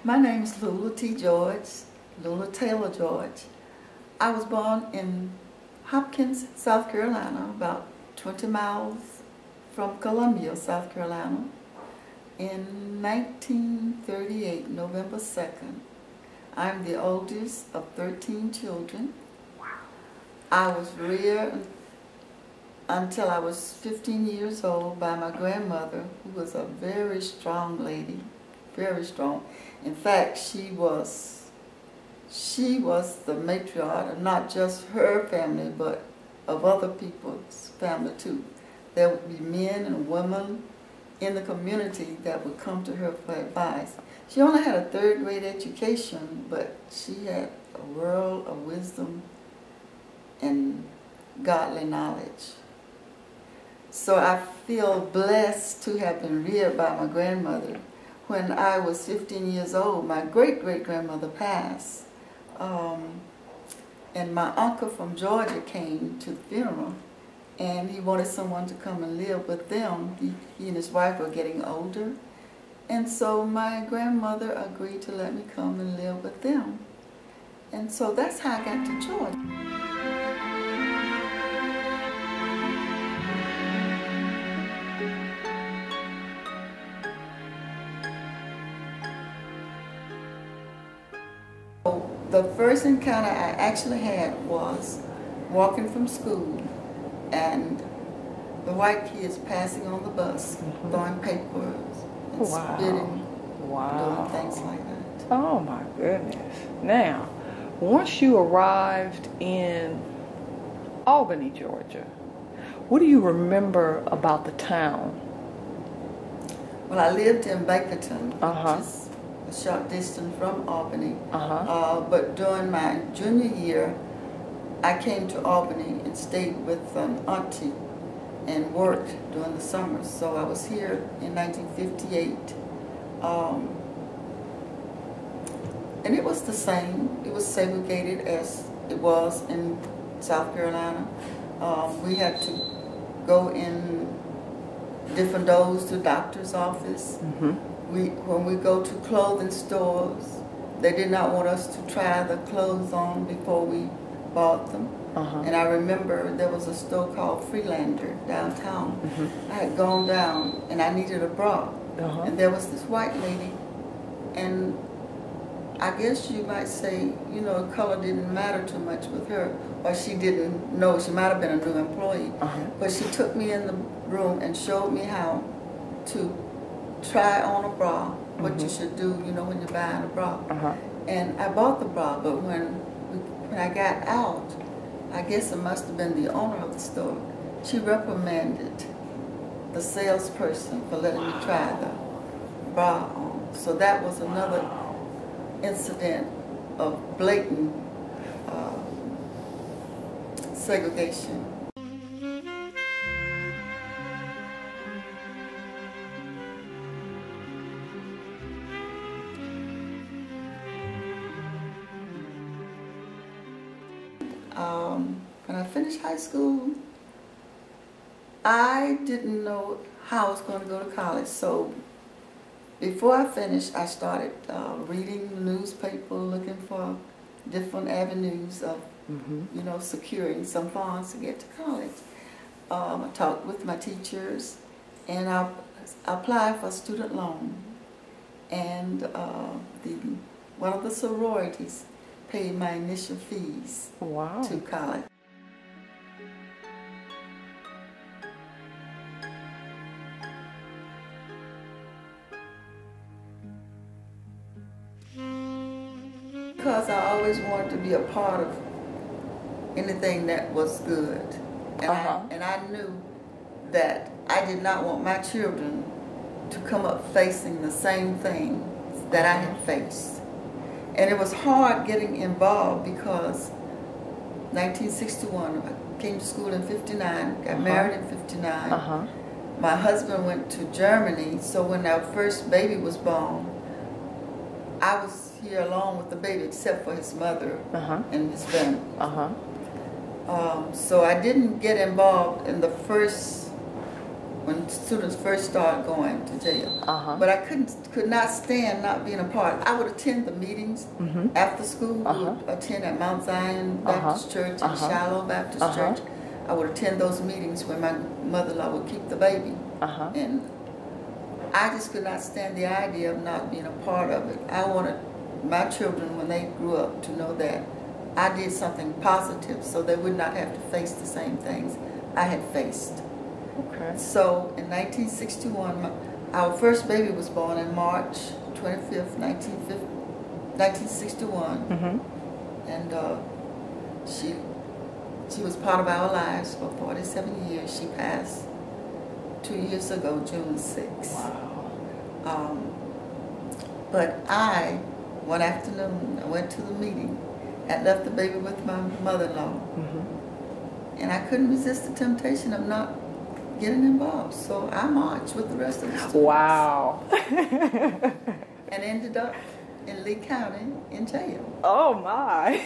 My name is Lula T. George, Lula Taylor George. I was born in Hopkins, South Carolina, about 20 miles from Columbia, South Carolina, in 1938, November 2nd. I'm the oldest of 13 children. I was reared until I was 15 years old by my grandmother, who was a very strong lady, very strong. In fact, she was the matriarch of not just her family, but of other people's family too. There would be men and women in the community that would come to her for advice. She only had a third-grade education, but she had a world of wisdom and godly knowledge. So I feel blessed to have been reared by my grandmother. When I was 15 years old, my great-great-grandmother passed. And my uncle from Georgia came to the funeral, and he wanted someone to come and live with them. He and his wife were getting older. And so my grandmother agreed to let me come and live with them. And so that's how I got to Georgia. The first encounter I actually had was walking from school, and the white kids passing on the bus, throwing papers and spitting, doing things like that. Oh my goodness. Now, once you arrived in Albany, Georgia, what do you remember about the town? Well, I lived in Bakerton, which is a short distance from Albany. But during my junior year, I came to Albany and stayed with an auntie and worked during the summers. So I was here in 1958. And it was the same. It was segregated as it was in South Carolina. We had to go in different doors to the doctor's office. When we go to clothing stores, they did not want us to try the clothes on before we bought them. And I remember there was a store called Freelander downtown. I had gone down and I needed a bra. And there was this white lady, and I guess you might say, you know, color didn't matter too much with her, or she didn't know. She might have been a new employee. But she took me in the room and showed me how to try on a bra, what you should do, you know, when you're buying a bra. And I bought the bra, but when I got out, I guess it must have been the owner of the store. She reprimanded the salesperson for letting me try the bra on. So that was another incident of blatant segregation. When I finished high school, I didn't know how I was going to go to college. So before I finished, I started reading the newspaper, looking for different avenues of, you know, securing some funds to get to college. I talked with my teachers, and I applied for a student loan. And one of the sororities paid my initial fees to college. Because I always wanted to be a part of anything that was good. And I knew that I did not want my children to come up facing the same thing that I had faced. And it was hard getting involved because 1961, I came to school in 59, got married in 59. My husband went to Germany, so when our first baby was born, I was here alone with the baby except for his mother and his family. So I didn't get involved in the first when students first started going to jail. But I could not stand not being a part. I would attend the meetings after school. We would attend at Mount Zion Baptist Church and Shiloh Baptist Church. I would attend those meetings where my mother-in-law would keep the baby. And I just could not stand the idea of not being a part of it. I wanted my children, when they grew up, to know that I did something positive so they would not have to face the same things I had faced. Okay. So in 1961, our first baby was born in March 25th, 1961. And she was part of our lives for 47 years. She passed 2 years ago, June 6th. Wow. But one afternoon, I went to the meeting and left the baby with my mother-in-law. And I couldn't resist the temptation of not getting involved. So I marched with the rest of the students. Wow. And ended up in Lee County in jail. Oh my.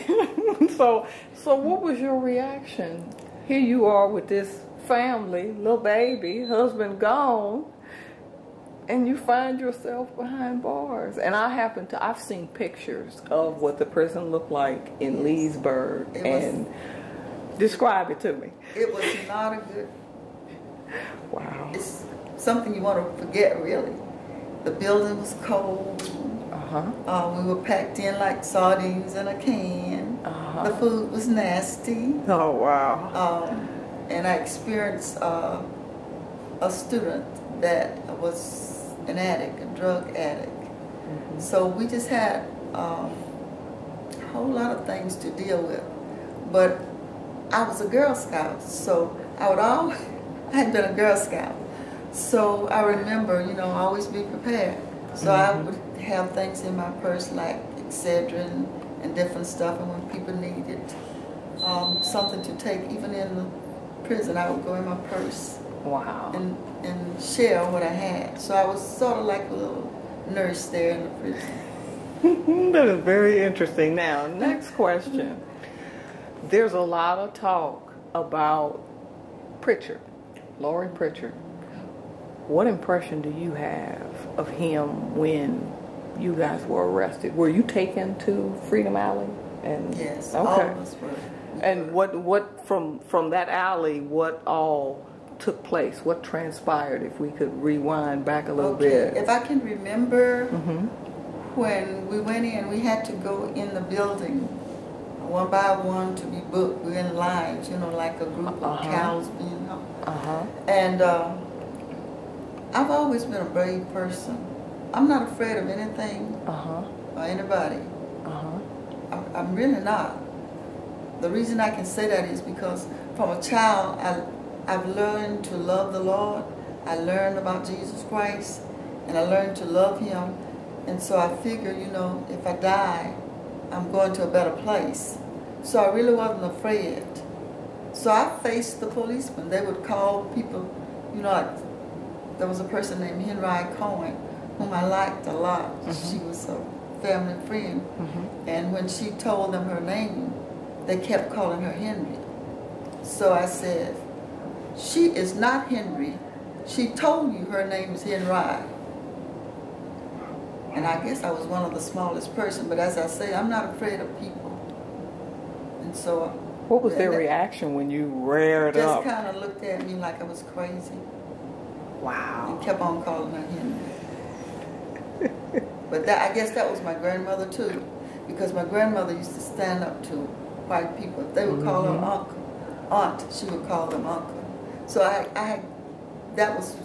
So what was your reaction? Here you are with this family, little baby, husband gone, and you find yourself behind bars. And I've seen pictures of what the prison looked like in Leesburg, and describe it to me. It was not a good. Wow. It's something you want to forget, really. The building was cold. We were packed in like sardines in a can. The food was nasty. Oh, wow. And I experienced a student that was an addict, a drug addict. So we just had a whole lot of things to deal with. But I was a Girl Scout, so I had been a Girl Scout. So I remember, always be prepared. So I would have things in my purse like Excedrin and different stuff, and when people needed something to take, even in the prison, I would go in my purse. Wow. And share what I had. So I was sort of like a little nurse there in the prison. That is very interesting. Now, next question. There's a lot of talk about Pritchard, Laurie Pritchard. What impression do you have of him when you guys were arrested? Were you taken to Freedom Alley? And yes, okay. All of us were. And what from that alley, what all took place? What transpired, if we could rewind back a little bit? If I can remember, when we went in, we had to go in the building one by one to be booked. We were in lines, like a group of cows being hung. And I've always been a brave person. I'm not afraid of anything or anybody. I'm really not. The reason I can say that is because from a child, I've learned to love the Lord. I learned about Jesus Christ, and I learned to love Him. And so I figure, if I die, I'm going to a better place. So I really wasn't afraid. So I faced the policemen. They would call people, there was a person named Henry Cohen, whom I liked a lot. She was a family friend. And when she told them her name, they kept calling her Henry. So I said, she is not Henry. She told you her name is Henry. And I guess I was one of the smallest person, but as I say, I'm not afraid of people. And so... What was their reaction when you reared up? Just kind of looked at me like I was crazy. Wow. And kept on calling her Henry. But I guess that was my grandmother too, because my grandmother used to stand up to white people. If they would call her uncle, aunt, she would call them uncle. So that was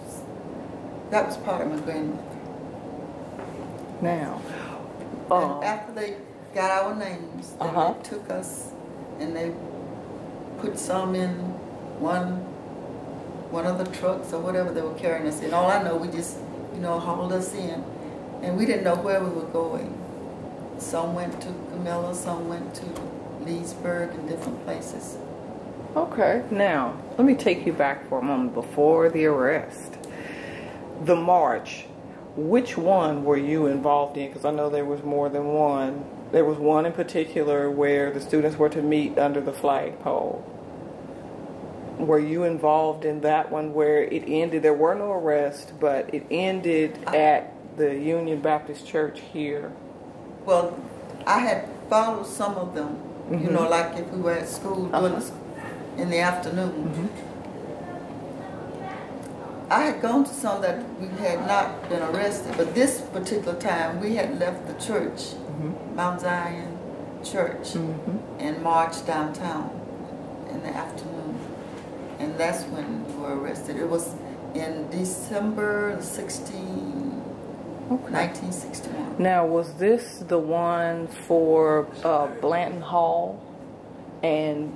part of my grandmother. Now, and after they got our names, then they took us and they put some in one of the trucks or whatever they were carrying us in. All I know, we just, hauled us in, and we didn't know where we were going. Some went to Camilla, some went to Leesburg and different places. Okay, now, let me take you back for a moment before the arrest. The march, which one were you involved in? Because I know there was more than one. There was one in particular where the students were to meet under the flagpole. Were you involved in that one where it ended? There were no arrests, but it ended at the Union Baptist Church here. Well, I had followed some of them, you know, like if we were at school in the afternoon. I had gone to some that we had not been arrested, but this particular time we had left the church, Mount Zion Church, and marched downtown in the afternoon. And that's when we were arrested. It was in December 16, 1961. Now, was this the one for Blanton Hall and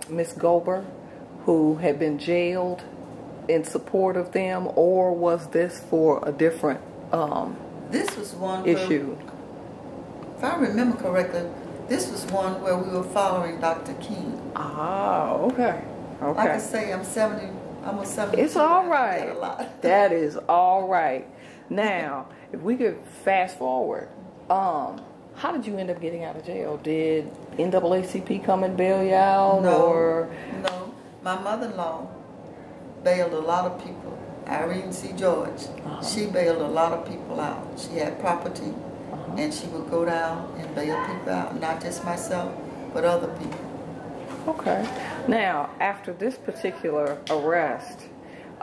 Miss Gober, who had been jailed in support of them, or was this for a different this was one issue? Where, if I remember correctly, this was one where we were following Dr. King. Ah, okay. Okay. Like I say, I'm 70, almost 70. It's all right. That is all right. Now, if we could fast forward, how did you end up getting out of jail? Did NAACP come and bail you out? No, or? No. My mother-in-law bailed a lot of people. Irene C. George. She bailed a lot of people out. She had property, and she would go down and bail people out. Not just myself, but other people. Okay. Now, after this particular arrest,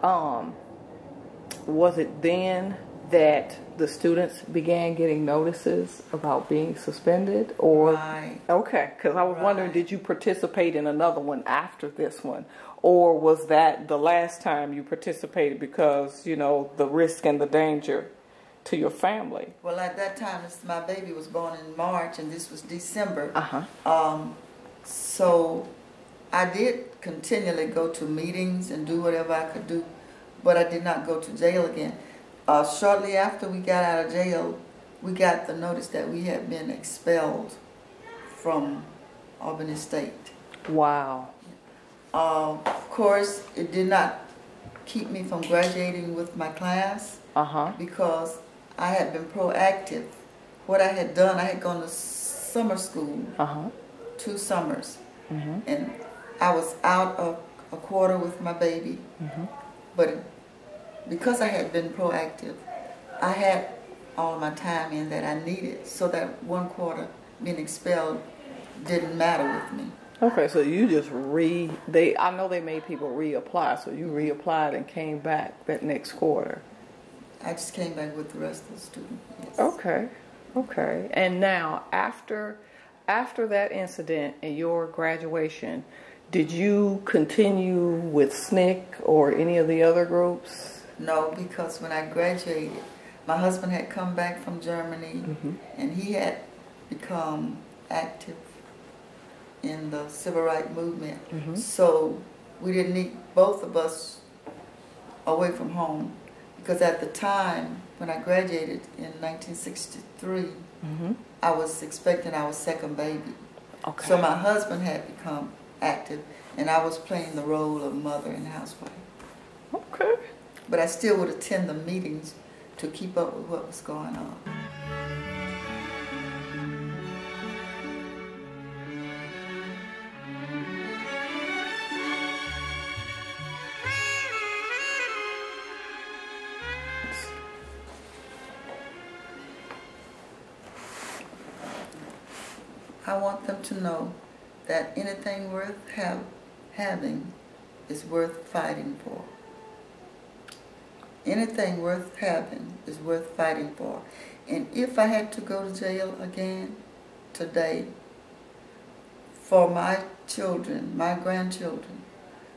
was it then that the students began getting notices about being suspended? Or Right. Okay, because I was wondering, did you participate in another one after this one? Or was that the last time you participated because, you know, the risk and the danger to your family? Well, at that time, my baby was born in March, and this was December. So I did continually go to meetings and do whatever I could do, but I did not go to jail again. Shortly after we got out of jail, we got the notice that we had been expelled from Albany State. Wow. Of course, it did not keep me from graduating with my class because I had been proactive. What I had done, I had gone to summer school, 2 summers, and I was out of a quarter with my baby, but because I had been proactive, I had all of my time in that I needed, so that 1 quarter being expelled didn't matter with me. Okay, so you just I know they made people reapply, so you reapplied and came back that next quarter. I just came back with the rest of the students. Yes. Okay, okay. And now, after that incident and your graduation, did you continue with SNCC or any of the other groups? No, because when I graduated, my husband had come back from Germany, and he had become active in the civil rights movement. So we didn't need both of us away from home, because at the time when I graduated in 1963, I was expecting our second baby. Okay. So my husband had become active, and I was playing the role of mother and housewife. Okay. But I still would attend the meetings to keep up with what was going on. I want them to know that anything worth having is worth fighting for. Anything worth having is worth fighting for. And if I had to go to jail again today, for my children, my grandchildren,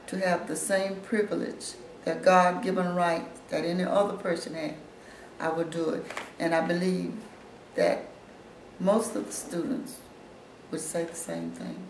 to have the same privilege, that God-given right that any other person had, I would do it. And I believe that most of the students would say the same thing.